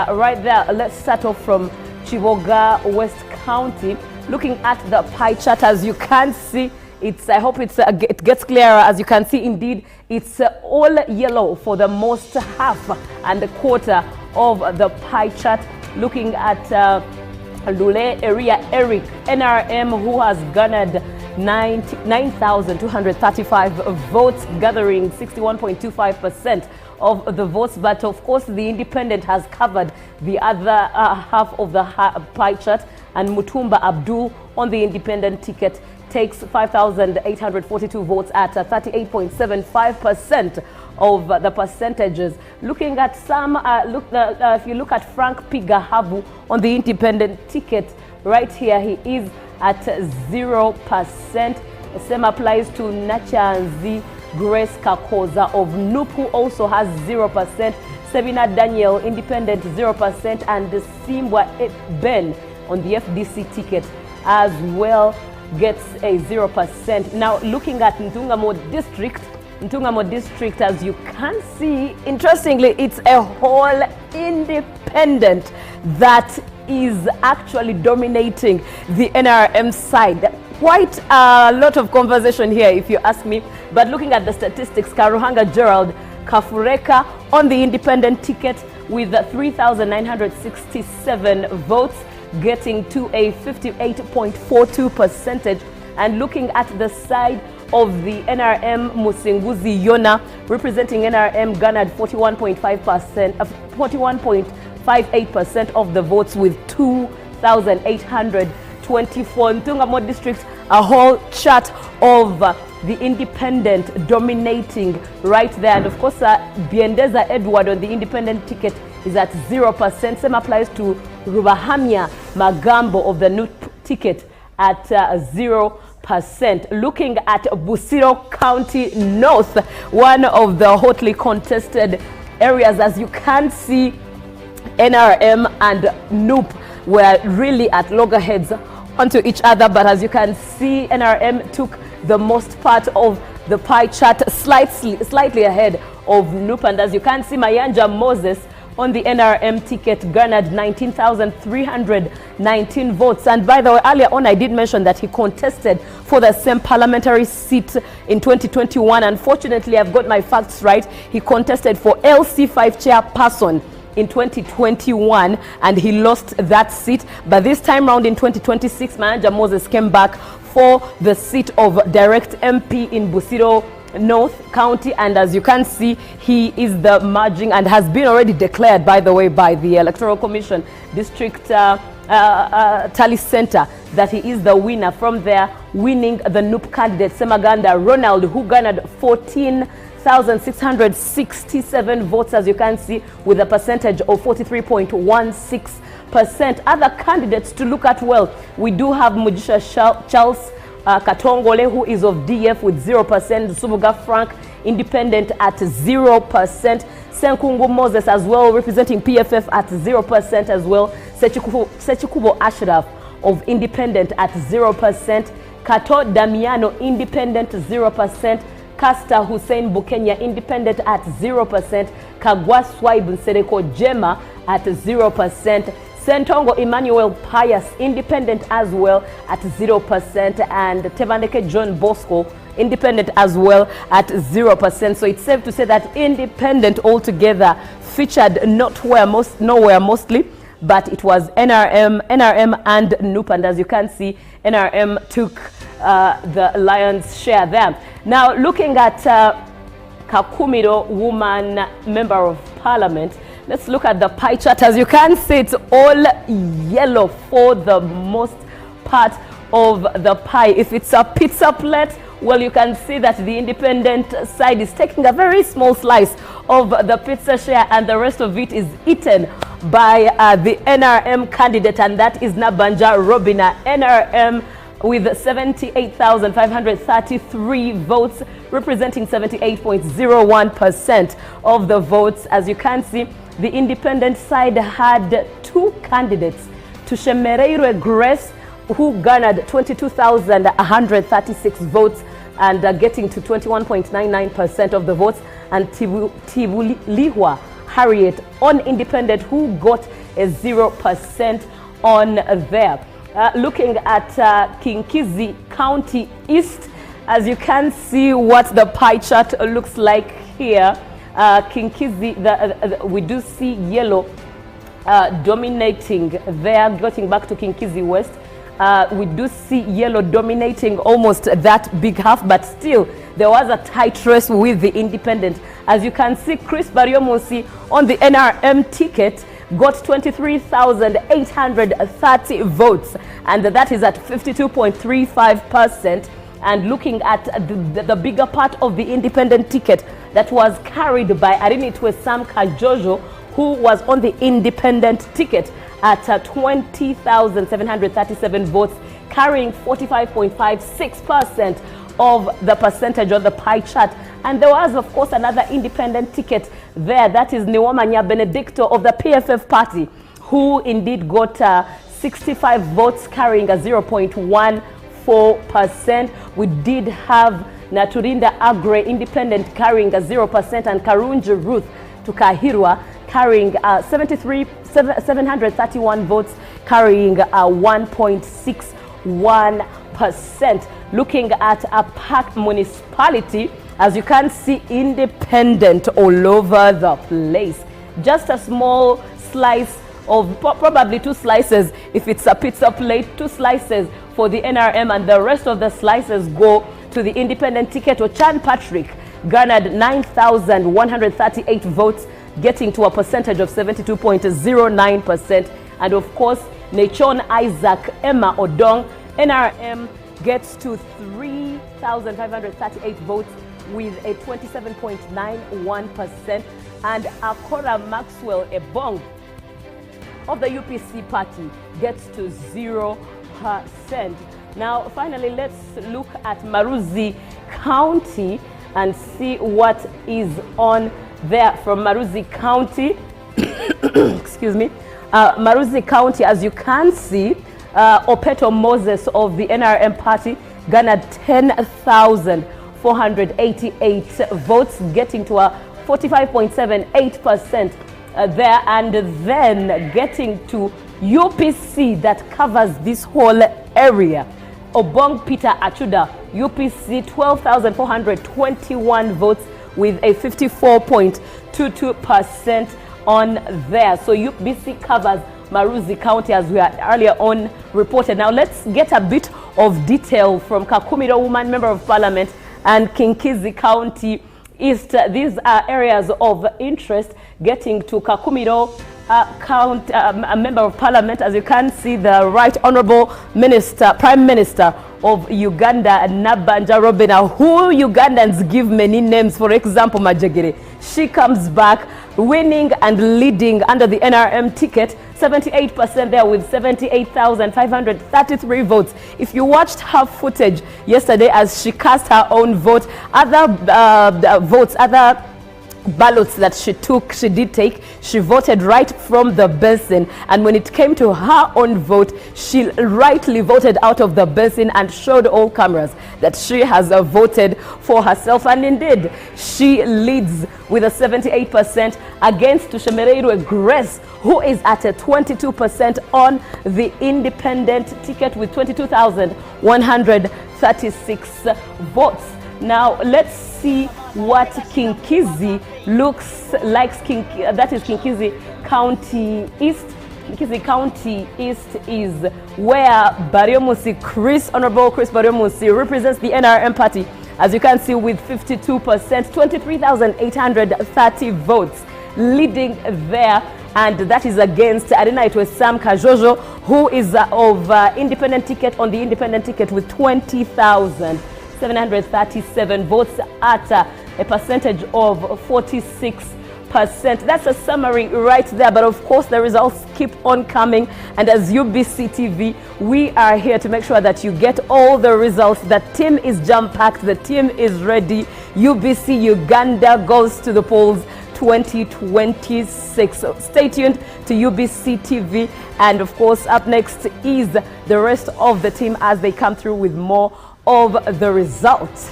Right there, let's start off from Chiboga West County. Looking at the pie chart, as you can see, I hope it gets clearer. As you can see, indeed, it's all yellow for the most half and a quarter of the pie chart. Looking at Lule area, Eric, NRM, who has garnered 9,235 votes, gathering 61.25% of the votes. But of course, the independent has covered the other half of the pie chart, and Mutumba Abdul on the independent ticket takes 5,842 votes at 38.75% of the percentages. Looking at some, if you look at Frank Pigahabu on the independent ticket, right here he is at 0%. The same applies to Nachanzi Grace Kakoza of Nupu, also has 0%. Sabina Daniel, independent, 0%, and Simbwa Ben on the FDC ticket as well gets a 0%. Now looking at Ntungamo district, as you can see, interestingly, it's a whole independent that is actually dominating the NRM side. Quite a lot of conversation here, if you ask me. But looking at the statistics, Karuhanga Gerald Kafureka on the independent ticket with 3,967 votes, getting to a 58.42%. And looking at the side of the NRM, Musinguzi Yona, representing NRM, garnered 41.58% of the votes with 2,824. Ntungamo district, a whole chart of the independent dominating right there. And of course, Biendeza Edward on the independent ticket is at 0%. Same applies to Rubahamia Magambo of the new ticket at 0%. Looking at Busousero County North, one of the hotly contested areas, as you can see, NRM and NUP were really at loggerheads onto each other, but as you can see, NRM took the most part of the pie chart, slightly ahead of NUP. And as you can see, Mayanja Moses on the NRM ticket garnered 19,319 votes. And by the way, earlier on I did mention that he contested for the same parliamentary seat in 2021. Unfortunately, I've got my facts right. He contested for LC5 chairperson in 2021 and he lost that seat. But this time round in 2026, Mayanja Moses came back for the seat of direct MP in Busousero North County, and as you can see, he is the merging and has been already declared, by the way, by the Electoral Commission District Tally Center, that he is the winner. From there, winning the NUP candidate Semaganda Ronald, who garnered 14,667 votes, as you can see, with a percentage of 43.16%. Other candidates to look at, well, we do have Mujisha Charles Katongole, who is of DF with 0%. Subuga Frank, independent at 0%. Senkungu Moses as well, representing PFF at 0% as well. Sechikubo Ashraf of independent at 0%. Kato Damiano, independent, 0%. Kasta Hussein Bukenya, independent at 0%. Kagwa Swaib Nsereko Jema at 0%. Sentongo Emmanuel Pius, independent as well at 0%, and Tevandeke John Bosco, independent as well at 0%. So it's safe to say that independent altogether featured nowhere mostly, but it was NRM and NUP, and as you can see, NRM took the lion's share there. Now looking at Kakumiro, woman member of parliament, let's look at the pie chart. As you can see, it's all yellow for the most part of the pie. If it's a pizza plate, well, you can see that the independent side is taking a very small slice of the pizza share, and the rest of it is eaten by the NRM candidate, and that is Nabanja Robina. NRM with 78,533 votes, representing 78.01% of the votes. As you can see, the independent side had two candidates, Tushemereire Grace, who garnered 22,136 votes and getting to 21.99% of the votes, and Tibulihwa carry it on independent, who got a 0% on there. Looking at Kizy County East, as you can see what the pie chart looks like here. Kizy, we do see yellow dominating there. Getting back to Kizy West, we do see yellow dominating almost that big half, but still there was a tight race with the independent. As you can see, Chris Baryomunsi on the NRM ticket got 23,830 votes, and that is at 52.35%. And looking at the bigger part of the independent ticket that was carried by Arinitwe Sam Kajojo, who was on the independent ticket at 20,737 votes, carrying 45.56% of the percentage on the pie chart. And there was, of course, another independent ticket there. That is Niwamanya Benedicto of the PFF party, who indeed got 65 votes, carrying a 0.14%. We did have Naturinda Agre independent carrying a 0%, and Karunji Ruth Tukahirwa carrying 731 votes, carrying 1.61%. Looking at a packed municipality, as you can see, independent all over the place. Just a small slice of probably 2 slices if it's a pizza plate, 2 slices for the NRM, and the rest of the slices go to the independent ticket. Ochan Patrick garnered 9,138 votes, getting to a percentage of 72.09%. And of course, Nechon Isaac Emma Odong, NRM, gets to 3,538 votes with a 27.91%. And Akora Maxwell Ebong of the UPC party gets to 0%. Now, finally, let's look at Maruzi County and see what is on there from Maruzi County. Excuse me. Maruzi County, as you can see, Opeto Moses of the NRM party garnered 10,488 votes, getting to a 45.78% there, and then getting to UPC that covers this whole area. Obong Peter Achuda, UPC, 12,421 votes with a 54.22% on there. So UPC covers Maruzi County, as we had earlier on reported. Now let's get a bit of detail from Kakumiro Woman Member of Parliament and Kizy County East. These are areas of interest. Getting to Kakumiro a Member of Parliament, as you can see, the Right Honorable Prime Minister of Uganda, Nabanja Robena, who Ugandans give many names. For example, Majagere. She comes back winning and leading under the NRM ticket, 78% there with 78,533 votes. If you watched her footage yesterday as she cast her own vote, other ballots that she did take, she voted right from the basin, and when it came to her own vote, she rightly voted out of the basin and showed all cameras that she has voted for herself, and indeed she leads with a 78% against Tushemereirwe Grace, who is at a 22% on the independent ticket with 22,136 votes. Now let's see what Kizy looks like. That is Kizy County East. Kizy County East is where Honorable Chris Baryomunsi represents the NRM party, as you can see, with 52%, 23,830 votes, leading there. And that is against Arinitwe Sam Kajojo, who is of independent ticket on the independent ticket with 20,737 votes at a percentage of 46%. That's a summary right there, but of course the results keep on coming, and as UBC TV we are here to make sure that you get all the results. The team is jam-packed, the team is ready. UBC Uganda goes to the polls 2026. So stay tuned to UBC TV, and of course up next is the rest of the team as they come through with more of the results.